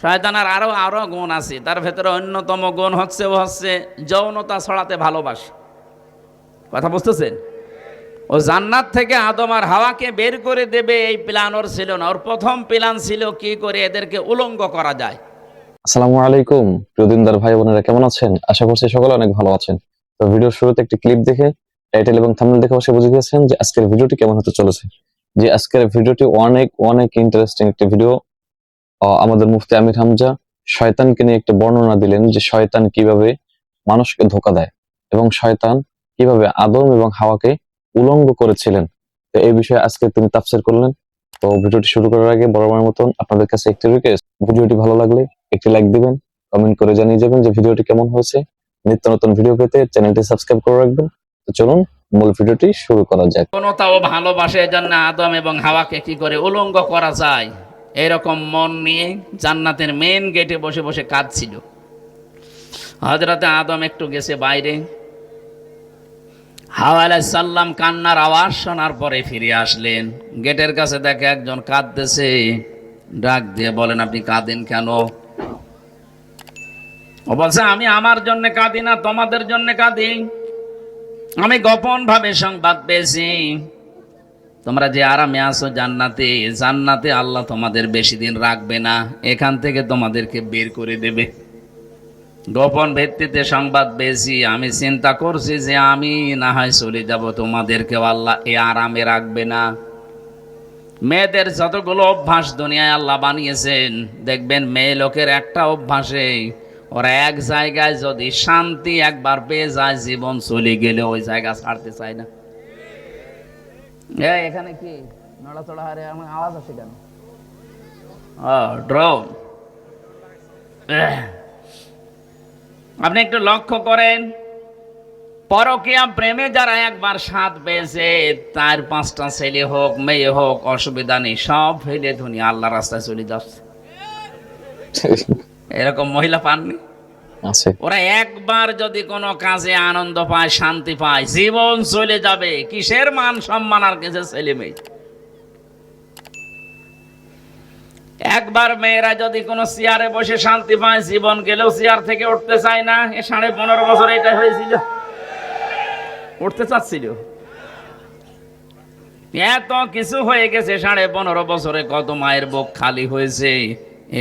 শয়তানের আরো আরো গুণ আছে, তার ভেতরে অন্যতম গুণ হচ্ছে ও হচ্ছে যৌনতা ছড়াতে ভালোবাসে। কথা বুঝতেছেন? ও জান্নাত থেকে আদম আর হাওয়াকে বের করে দেবে এই প্ল্যান ওর ছিল না। ওর প্রথম প্ল্যান ছিল কি করে এদেরকে উলঙ্গ করা যায়। আসসালামু আলাইকুম প্রিয় দিনদার ভাই বোনেরা, কেমন আছেন? আশা করছি সকলে অনেক ভালো আছেন। তো ভিডিওর শুরুতে একটি ক্লিপ দেখে টাইটেল এবং থাম্বনেল দেখে অবশ্যই বুঝে গেছেন যে আজকের ভিডিওটি কেমন হতে চলেছে। যে আজকের ভিডিওটি অনেক অনেক ইন্টারেস্টিং একটি ভিডিও। আমাদের মুফতি আমির হামজা শয়তানকে নিয়ে একটি বর্ণনা দিলেন যে শয়তান কিভাবে মানুষকে ধোঁকা দেয় এবং শয়তান কিভাবে আদম এবং হাওয়াকে উলঙ্গ করেছিলেন। তো এই বিষয়ে আজকে তিনি তাফসীর করলেন। তো ভিডিওটি শুরু করার আগে বরাবরের মতন আপনাদের কাছে একটি রিকোয়েস্ট, ভিডিওটি ভালো লাগলে একটি লাইক দিবেন, কমেন্ট করে জানিয়ে যাবেন যে ভিডিওটি কেমন হয়েছে। নিত্য নতুন ভিডিও পেতে চ্যানেলটি সাবস্ক্রাইব করে রাখবেন। তো চলুন মূল ভিডিওটি শুরু করা যাক। যৌনতা ও ভালোবাসে, এজন্য আদম এবং হাওয়াকে কি করে উলঙ্গ করা যায় এরকম মন নিয়ে জান্নাতের মেন গেটে বসে বসে কাঁদছিল। হযরতে আদম একটু গেছে বাইরে, হাওয়া আলাইহিস সালাম কান্নার আওয়াজ শোনার পরে ফিরে আসলেন। গেটের কাছে দেখে একজন কাঁদতেছে, ডাক দিয়ে বলেন, আপনি কাঁদেন কেন? ও বলছে, আমি আমার জন্য কাঁদি না, তোমাদের জন্য কাঁদি। আমি গোপন ভাবে সংবাদ পেয়েছি, তোমরা যে আরামে আছো জান্নাতে, জান্নাতে আল্লাহ তোমাদের বেশি দিন রাখবে না, এখান থেকে তোমাদেরকে বের করে দেবে। গোপন ভিত্তিতে সংবাদ পেয়েছি, আমি চিন্তা করছি যে আমি না হয় চলে যাব, তোমাদেরকেও আল্লাহ এ আরামে রাখবে না। মেয়েদের যতগুলো অভ্যাস দুনিয়ায় আল্লাহ বানিয়েছেন, দেখবেন মেয়ে লোকের একটা অভ্যাসে ওরা এক জায়গায় যদি শান্তি একবার পেয়ে যায়, জীবন চলে গেলে ওই জায়গা ছাড়তে চায় না। এখানে কি নড়াচড়া হারে আমার আওয়াজ আছে কেন? ড্রোন। আপনি একটু লক্ষ্য করেন, পরকীয়া প্রেমে যারা একবার স্বাদ পেয়েছে, তার 5টা ছেলে হোক মেয়ে হোক অসুবিধা নেই, সব ফেলে দুনিয়া আল্লাহ রাস্তায় চলে যাচ্ছে। এরকম মহিলা পাননি? ওরা একবার যদি কোনো কাজে আনন্দ পায়, শান্তি পায়, জীবন চলে যাবে। কিসের মান সম্মান আর কিসের ছেলে মেয়ে? একবার মেয়েরা যদি কোনো চেয়ারে বসে শান্তি পায়, জীবন গেলেও চেয়ার থেকে উঠতে চায় না। 15.5 বছর এটা হয়েছিল, উঠতে চাচ্ছিল। এত কিছু হয়ে গেছে 15.5 বছরে, কত মায়ের বুক খালি হয়েছে,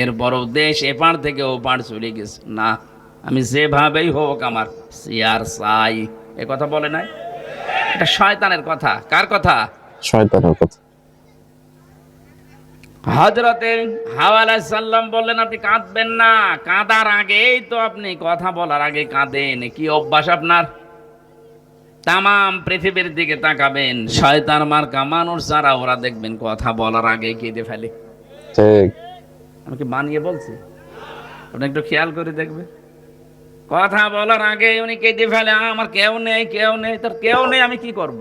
এরপরও দেশ এপার থেকে ওপার চলে গেছে। না, আমি যেভাবেই হোক আমার চেয়ার চাই। এ কথা বলে নাই? এটা শয়তানের কথা। কার কথা? শয়তানের কথা। হযরতে হাওয়া আলাইহিস সালাম বললেন, আপনি কাঁদবেন না। কাঁদার আগেই তো আপনি কথা বলার আগে কাঁদেন। কি অভ্যাস আপনার? তামাম পৃথিবীর দিকে তাকাবেন, শয়তান মার্কা মানুষ যারা, ওরা দেখবেন কথা বলার আগে কেঁদে ফেলে। ঠিক। আমি কি বানিয়ে বলছি? আপনি একটু খেয়াল করে দেখবেন, কথা বলার আগে উনি কেঁদে ফেলে। আমার কেউ নেই, কেউ নেই। তার কেউ নেই, আমি কি করব?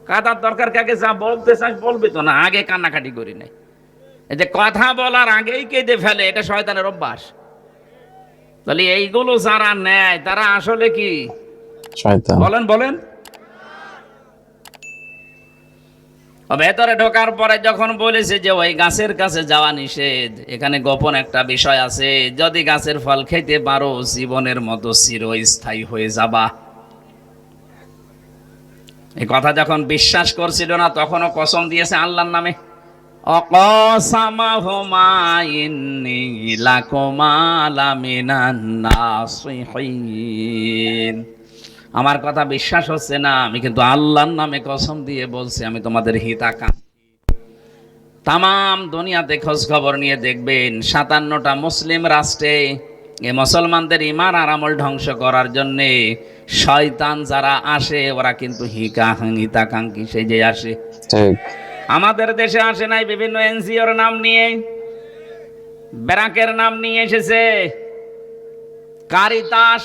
কাঁদার দরকার কাকে? যা বলতে চাস বলবি তো না, আগে কান্নাকাটি করি নাই। এই যে কথা বলার আগেই কেঁদে ফেলে, এটা শয়তানের অভ্যাস। তাহলে এইগুলো যারা নেয় তারা আসলে কি? শয়তান। বলেন বলেন। ভেতরে ঢোকার পরে যখন বলেছে যে ওই গাছের কাছে যাওয়া নিষেধ, এখানে গোপন একটা বিষয় আছে, যদি গাছের ফল খেতে পারো জীবনের মতো চিরস্থায়ী হয়ে যাবা। এই কথা যখন বিশ্বাস করছিল না, তখনও কসম দিয়েছে আল্লাহর নামে। অকসামাহুমা ইন্নী লাকুমা লামিনান নাসিহিন। আমার কথা বিশ্বাস হচ্ছে না, আমি কিন্তু আল্লাহর নামে কসম দিয়ে বলছি, আমি তোমাদের হিতাকাঙ্ক্ষী। তামাম দুনিয়াতে খোঁজ খবর নিয়ে দেখবেন, 57টা মুসলিম রাষ্ট্রে এই মুসলমানদের ঈমান আর আমল ধ্বংস করার জন্য শয়তান যারা আসে, ওরা কিন্তু হিতাকাঙ্ক্ষী সেজে আসে। ঠিক। আমাদের দেশে আসে নাই বিভিন্ন এনজিওর নাম নিয়ে, ব্যারাকের নাম নিয়ে এসেছে, কারিতাস,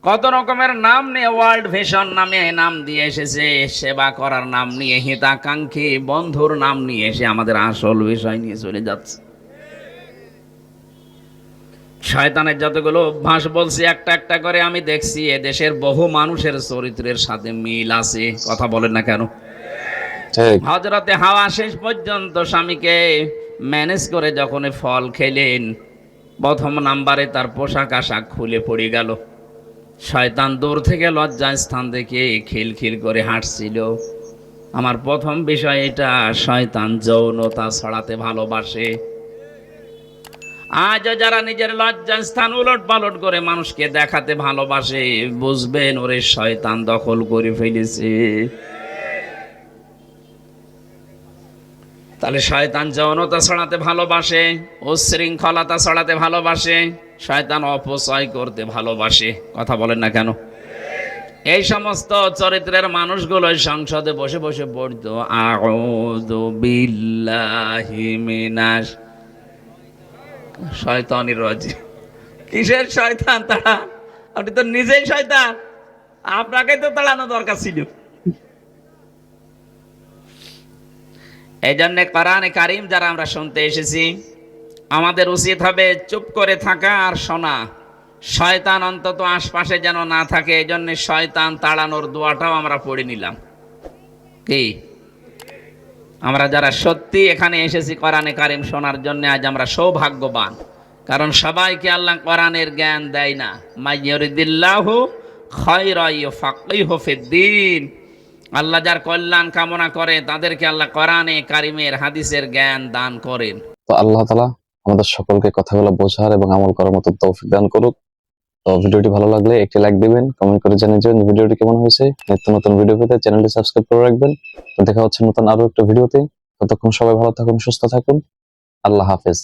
কত রকমের নাম নিয়ে, ওয়ার্ল্ড ভিশন নামে নাম দিয়ে এসেছে, সেবা করার নাম নিয়ে, হিতাকাঙ্ক্ষী বন্ধুর নাম নিয়ে এসে আমাদের আসল বিষয় নিয়ে চলে যাচ্ছে। শয়তানের যতগুলো অভ্যাস বলছি একটা একটা করে আমি দেখছি, এ দেশের বহু মানুষের চরিত্রের সাথে মিল আছে। কথা বলেন না কেন? ঠিক। হযরতে হাওয়া শেষ পর্যন্ত স্বামীকে ম্যানেজ করে যখন এই ফল খেলেন, প্রথম নাম্বারে তার পোশাক আশাক খুলে পড়ে গেল। শয়তান দূর থেকে লজ্জা স্থান দেখে খিলখিল করে হাঁটছিল। আমার প্রথম বিষয় এটা, শয়তান যৌনতা ছড়াতে ভালোবাসে। আজও যারা নিজের লজ্জা স্থান উলট পালট করে মানুষকে দেখাতে ভালোবাসে, বুঝবেন ওরে শয়তান দখল করে ফেলেছে। তাহলে শয়তান যৌনতা ছড়াতে ভালোবাসে, উচ্ছৃঙ্খলতা ছড়াতে ভালোবাসে, শয়তান অপচয় করতে ভালোবাসে। কথা বলেন না কেন? এই সমস্ত চরিত্রের মানুষগুলো সংসদে বসে বসে পড়তো আউযু বিল্লাহি মিনাশ শয়তানির রাজিম। কিসের শয়তান তারা? আপনি তো নিজেই শয়তান, আপনাকেই তো তাড়ানো দরকার ছিল। এই জন্য কোরআনে কারিম যারা আমরা শুনতে এসেছি, আমাদের উচিত হবে চুপ করে থাকা আর শোনা। শয়তান অন্তত আশপাশে যেন না থাকে। এই জন্য শয়তান তাড়ানোর দোয়াটাও আমরা পড়ে নিলাম। কি আমরা যারা সত্যি এখানে এসেছি কোরআনে কারিম শোনার জন্য, আজ আমরা সৌভাগ্যবান। কারণ সবাইকে আল্লাহ কোরআনের জ্ঞান দেয় না। মাইয়ুরিদিল্লাহু খায়রা ইউফাক্কিহু ফিদ্দীন। আল্লাহ যার কল্যাণ কামনা করে তাদেরকে আল্লাহ কোরআনে কারিমের হাদিসের জ্ঞান দান করেন। তো আল্লাহ তাআলা আমাদের সকলকে কথাগুলো বোঝার এবং আমল করার মতো তৌফিক দান করুক। তো ভিডিওটি ভালো লাগলে একটি লাইক দিবেন, কমেন্ট করে জানিয়ে দিবেন ভিডিওটি কেমন হয়েছে। নিত্য নতুন ভিডিও পেতে চ্যানেলটি সাবস্ক্রাইব করে রাখবেন। তো দেখা হচ্ছে নতুন আরো একটা ভিডিওতে। ততক্ষণ সবাই ভালো থাকুন, সুস্থ থাকুন। আল্লাহ হাফেজ।